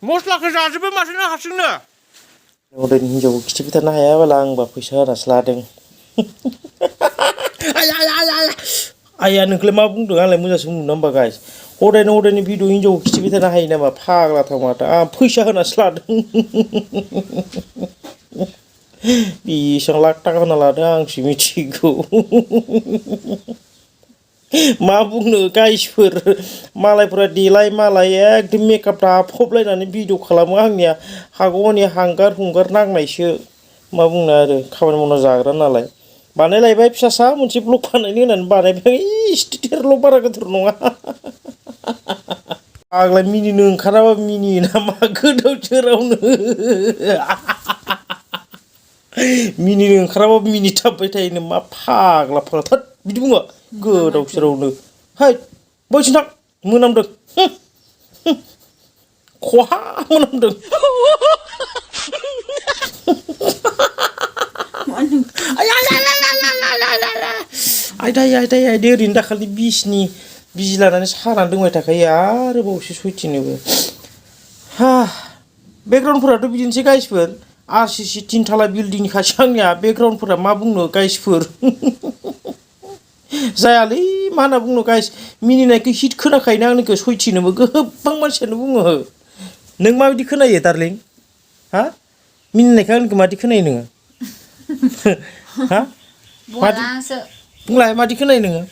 मस्लाखौ जाजोबो माथो नों हारसिंनो उदैनि हिन्जावखौ खिथिबाय थानो हायाबाला आंबा फैसा होनासो लादों आइया नोंखौलाय मा बुंदों आंलाय मोजांसो बुंदों ना होमबा गाइस हदायनि भिडिअ हिन्जावखौ खिथिबाय थानो हायो नामा फाग्लाथार माथो आं फैसा होनासो लादों बेसेबां लाख थाखा होना लादों आंसो मिथिगौ मा बुंनो गाइसफोर मालायफोरा देलाय मालाय एकदम मेकआप दाफबलायनानै भिडिअ खालामो आंनिया हागौमानि हांगार हुंगार नांनायसो मा बुंनो आरो खामानि मावना जाग्रा नालाय बानायलायबाय फिसासा मोनसे ब्लग बानायनो होननानै बानायबाय स्टिटिरल' बारा गिदिर नङा आग्लाय मिनिनो ओंखाराबा मिनियो नामा गोदाव सोरावनो मिनिनो ओंखाराबा मिनिथाबबाय थायो मा फाग्ला फाग्ला थोद बिदि बुङो गोदाव सोरावनो है बैथिं थां मोनामदों खहा मोनामदों आयदाय ओरैनो दाखालि बिजि लानानै सानानै दोंबाय थाखायो आरोबावसो सयथिनोबो बेकग्राउन्डफोराथ' बिदिनोसै गाइसफोर RCC 3 थाला बिल्डिंनि खाथि आंनिया बेकग्राउन्डफोरा मा बुंनो गाइसफोर जायालै मा होनना बुंनो गाइस मिनिनायखौ हिट खोनाखायोना आंनिखौ सयथिनोबो गोबां मानसियानो बुङो नों माबायदि खोनायो डार्लिं हा मिनिनायखौ आंनिखौ मादि खोनायो नोङो हा बुंलाय मादि खोनायो नोङो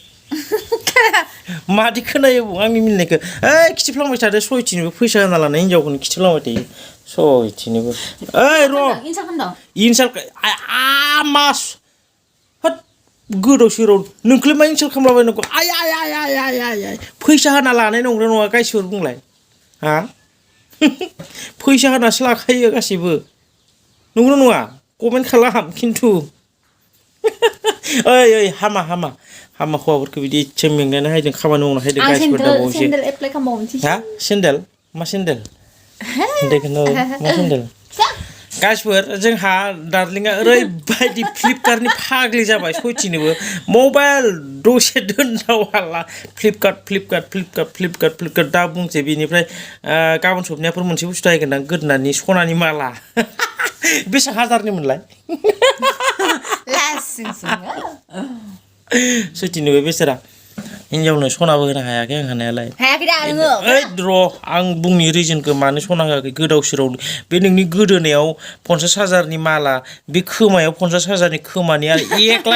मादि खोनायो आंनि मिनिनायखौ ओइ खिथिफ्लांबाय थादो सयथिनोबो फैसा होना लानाय हिन्जावखौनो खिथिफ्लांबाय थायो सयथिनोबो ओइ र' इनसाल्ट मास होद गोदाव सोराव नोंखौलाय मा इनसाल्ट खालामलाबायनांगौ आय फैसा होना लानाय नंगौना नङा गाइसफोर बुंलाय हा फैसा होनासो लाखायो गासैबो नंगौना नङा कमेन्ट खालाम खिन्थु ओइ हामा हौवाफोरखौ बिदि इसे मेंनानै हायदों खामानि मावनो हायदों गाइसफोर दाबावैसो हा सेन्देल मा सेन्देल देखनो मा सेन्देल गाइसफोर जोंहा डार्लिंआ ओरैबायदि फ्लिपकार्टनि फाग्लि जाबाय सयथिनोबो मबाइल दसे दोनदावहाला फ्लिपकार्ट दा बुंसै बेनिफ्राय गाबोन सबनियाफोर मोनसे बुस्थु आयगोनदां गोदोनानि सनानि माला बेसेबां हाजारनिमोनलाय सयथिनोबो बेसेरा हिन्जावनो सनाबो होनो हायाखै आं हानायालाय ओइ र' आं बुंनि रिजनखौ मानो सना होआखै गोदाव सोरावनो बे नोंनि गोदोनायाव 50,000नि माला बे खोमायाव 50,000नि खोमानि आरो 1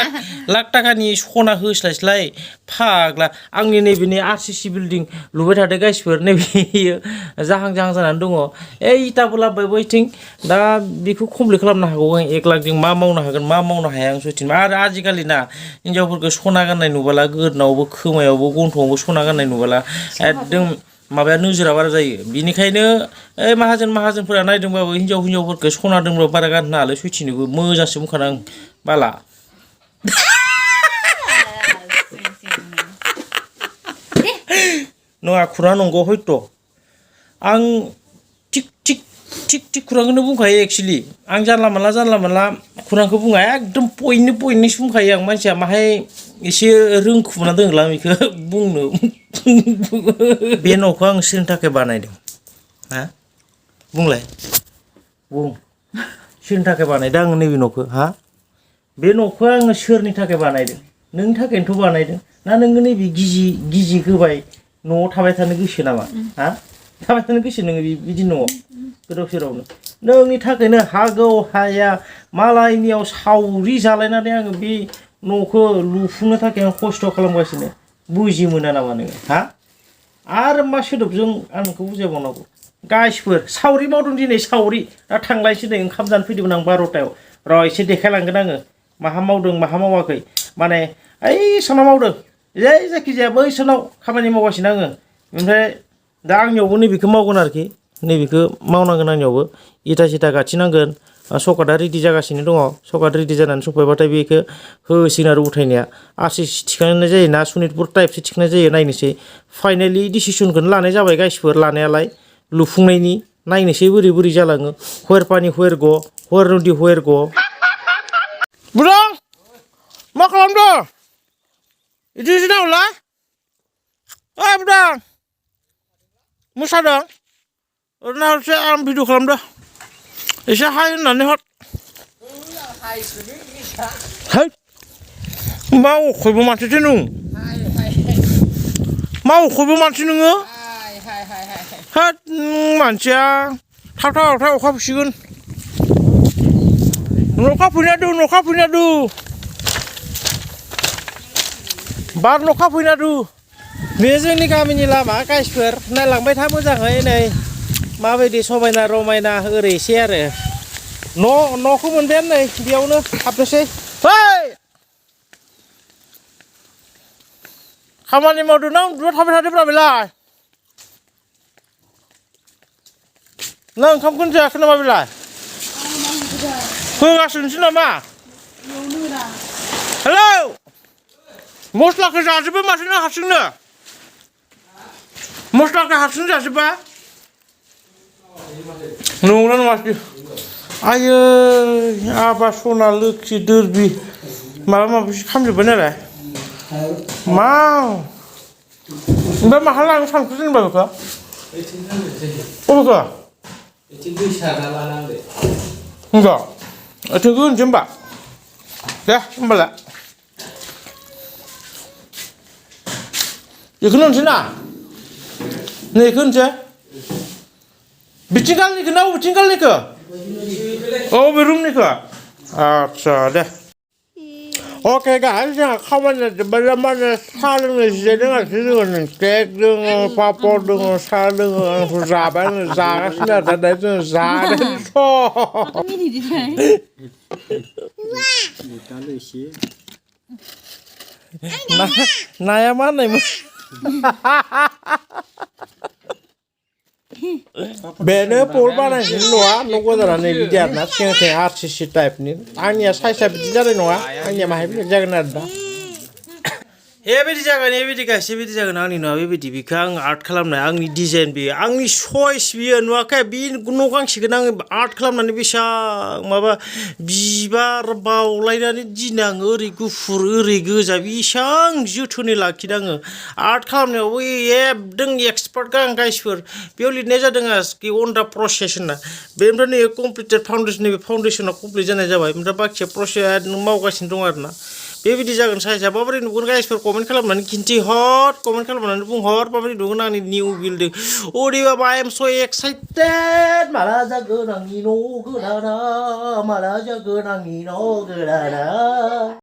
लाख थाखानि सना होस्लायस्लाय फाग्ला आंनि नैबेनि RCC बिल्डिं लुबाय थादों गाइसफोर नैबेयो जाहां जानानै दङ ओइ इटाबो लाबोबाय बैथिं दा बेखौ कमप्लिट खालामनो हागौ आं 1 लाखजों मा मावनो हागोन मा मावनो हाया आं सयथिन आरो आजिखालि ना हिन्जावफोरखौ सना गाननाय नुबाला गोदोनावबो खोमायावबो गन्थंआवबो सना गाननाय नुबाला एकदम माबाया नोजोरा बारा जायो बिनिखायनो ओइ माहाजोनफोरा नायदोंबाबो हिन्जावफोरखौ सना दोनब्ला बारा गाननो नाङालै सयथिनोबो मोजांसो बुंखादों आं बाला नङा खुरा नंगौ हयथ' आं थिक खुरांखौनो बुंखायो एक्सुवेलि आं जानला मोनला खुरांखौ बुङा एकदम पइन्टनिसो बुंखायो आं मानसिया माहाय एसे रोंखुमाना दोनलां बेखौ बुंनो बे न'खौ आं सोरनि थाखाय बानायदों हा बुंलाय बुं सोरनि थाखाय बानायदों आङो नैबे न'खौ हा बे न'खौ आङो सोरनि थाखाय बानायदों नोंनि थाखायनोथ' बानायदों ना नोङो नैबे गिजि गोबाय न'आव थाबाय थानो गोसो नामा हा थाबाय थानो गोसो नोङो बिदि न'आव गोदाव सोरावनो नोंनि थाखायनो हागौ हाया मालायनियाव सावरि जालायनानै आङो बे न'खौ लुफुंनो थाखाय आं खस्थ' खालामगासिनो बुजि मोना नामा नोङो हा आरो मा सोदोबजों आं नोंखौ बुजायबावनांगौ गाइसफोर सावरि मावदों दिनै सावरि दा थांलायसै नै ओंखाम जानो फैदोंमोन आं 12टायाव र' एसे देखायलांगोन आङो माहा मावदों माहा मावाखै माने ओइ सानाव मावदों जायखिजाया बै सानाव खामानि मावगासिनो आङो ओमफ्राय दा आंनियावबो नैबेखौ मावगोन आरोखि नैबेखौ मावनांगोन आंनियावबो इटा सिटा गाथिनांगोन सकाटा रेडि जागासिनो दङ सकाट रेडि जानानै सफैबाथाय बेखौ होसिगोन आरो उथायनाया RCC थिखांनाय जायो ना सनितपुर टाइपसो थिखांनाय जायो नायनोसै फाइनालि डिसिसनखौनो लानाय जाबाय गाइसफोर लानायालाय लुफुंनायनि नायनोसै बोरै जालाङो हुवेर पानि हुवेर ग हुवेर नदि हुवेर ग बुदां मा खालामदों बिदिसो नांला ओइ बुदां मोसादों ओरैनो हरसे आं भिडिअ खालामदो एसे हाय होननानै हर है मा अखयबो मानसिसो नों मा अखयबो मानसि नोङो होद मानसिया थाब अखा फैसिगोन नखा फैना दु बार नखा फैना दु बे जोंनि गामिनि लामा गाइसफोर नायलांबाय था मोजाङै नै माबायदि समायना रमायना ओरै एसे आरो न'खौ मोनबायानो नै बेयावनो हाबनोसै फै खामानि मावदो ना उन्दुना थाबाय थादोब्रा बेलाय नों ओंखामखौनो जायाखै नामा बेलाय होगासिनोसो नामा हेलौ मस्लाखौ जाजोबो माथो नों हारसिंनो मस्लाखौ हारसिं जाजोबा नंगौना नङासै आयै आबा सना लोखि दोरबि माबा माबिसो खालामजोब्बाय नालाय मा ओमफ्राय माहा लांनो सानखो जेनेबा बेखौ बबेखौ होनबा ओथिंखौ होनसै होनबा दे होनबालाय बेखौनो होनसै ना नैखौ होनसै बिथिंगालनिखौ ना बबेथिंगालनिखौ बबे रुमनिखौ आदसा दे अके गाइस जोंहा खामानिया जोब्बाय माने साहा लोंनो जिरायदों आरोखि जोङो केक दङ पापर दङ साहा दङ आंथ' जाबाय जागासिनो आरो दा जोङो जादोंथ' नाया मा होननायमोन बेनो पल बानायनायनि नङा न' गोदाना बिदि आरोना सिगांथिं आरसिसि टाइपनि आंनिया साइजआ बिदि जानाय नङा आंनिया माहाय बेलेग जागोन आरो दा बेबायदि जागोन बेबायदि जागोन आंनि न'आ बेबायदि बेखौ आं आर्ट खालामनाय आंनि डिजाइन बेयो आंनि चयस बियो नुवाखै बे न' गांसेखौनो आङो आर्ट खालामनानै बेसेबां माबा बिबार बावलायनानै दिनै आङो ओरै गुफुर ओरै गोजा बेसेबां जोथोनै लाखिदों आङो आर्ट खालामनायावबो एकदम एक्सपार्ट गाइसफोर बेयाव लिरनाय जादों आरोखि अन दा प्रसेस होनना बेनिफ्राय नैबे कमप्लिटेड फाउन्डेसन नैबे फाउन्डेसना कमप्लिट जानाय जाबाय ओमफ्राय बाखिया प्रसेस नों मावगासिनो दं आरोना बेबायदि जागोन साइजआ माबोरै नुगोन गाइसफोर कमेन्ट खालामनानै खिन्थिहर कमेन्ट खालामनानै बुंहर माबोरै नुगोन आंनि निउ बिल्डिं अरे बाबा आइ एम स' एक्साइटेड माला जागोन आंनि न' गोदाना माला जागोन आंनि न' गोदाना